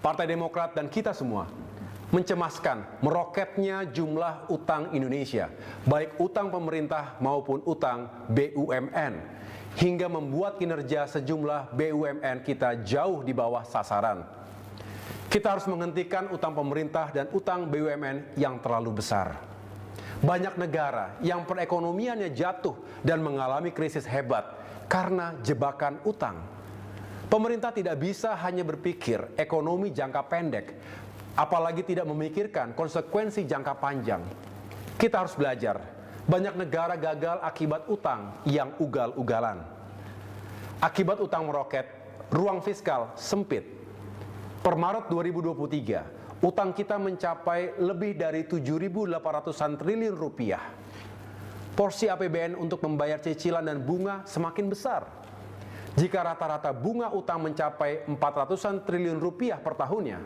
Partai Demokrat dan kita semua mencemaskan meroketnya jumlah utang Indonesia, baik utang pemerintah maupun utang BUMN, hingga membuat kinerja sejumlah BUMN kita jauh di bawah sasaran. Kita harus menghentikan utang pemerintah dan utang BUMN yang terlalu besar. Banyak negara yang perekonomiannya jatuh dan mengalami krisis hebat karena jebakan utang. Pemerintah tidak bisa hanya berpikir ekonomi jangka pendek, apalagi tidak memikirkan konsekuensi jangka panjang. Kita harus belajar, banyak negara gagal akibat utang yang ugal-ugalan. Akibat utang meroket, ruang fiskal sempit. Per Maret 2023, utang kita mencapai lebih dari 7.800-an triliun rupiah. Porsi APBN untuk membayar cicilan dan bunga semakin besar. Jika rata-rata bunga utang mencapai 400-an triliun rupiah per tahunnya,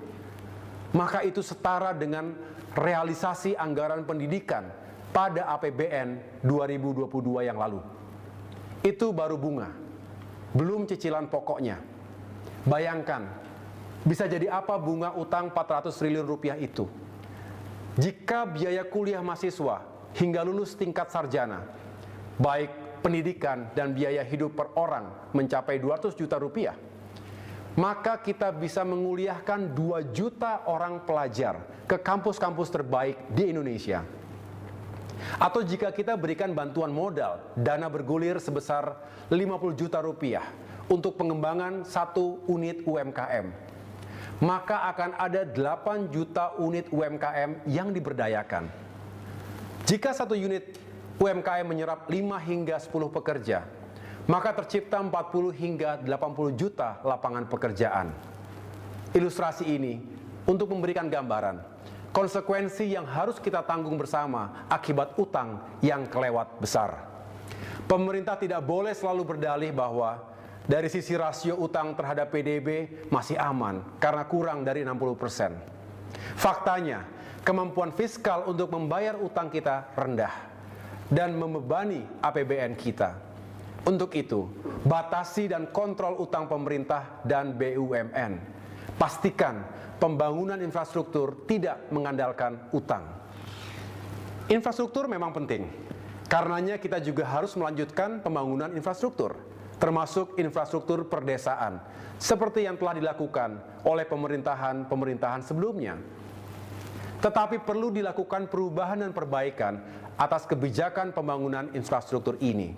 maka itu setara dengan realisasi anggaran pendidikan pada APBN 2022 yang lalu. Itu baru bunga, belum cicilan pokoknya. Bayangkan, bisa jadi apa bunga utang 400 triliun rupiah itu? Jika biaya kuliah mahasiswa hingga lulus tingkat sarjana, baik pendidikan dan biaya hidup per orang mencapai 200 juta rupiah, maka kita bisa menguliahkan 2 juta orang pelajar ke kampus-kampus terbaik di Indonesia. Atau jika kita berikan bantuan modal, dana bergulir sebesar 50 juta rupiah untuk pengembangan 1 unit UMKM, maka akan ada 8 juta unit UMKM yang diberdayakan. Jika 1 unit UMKM menyerap 5 hingga 10 pekerja, maka tercipta 40 hingga 80 juta lapangan pekerjaan. Ilustrasi ini untuk memberikan gambaran konsekuensi yang harus kita tanggung bersama akibat utang yang kelewat besar. Pemerintah tidak boleh selalu berdalih bahwa dari sisi rasio utang terhadap PDB masih aman karena kurang dari 60%. Faktanya, kemampuan fiskal untuk membayar utang kita rendah dan membebani APBN kita. Untuk itu, batasi dan kontrol utang pemerintah dan BUMN. Pastikan pembangunan infrastruktur tidak mengandalkan utang. Infrastruktur memang penting. Karenanya kita juga harus melanjutkan pembangunan infrastruktur, termasuk infrastruktur perdesaan, seperti yang telah dilakukan oleh pemerintahan sebelumnya. Tetapi perlu dilakukan perubahan dan perbaikan atas kebijakan pembangunan infrastruktur ini.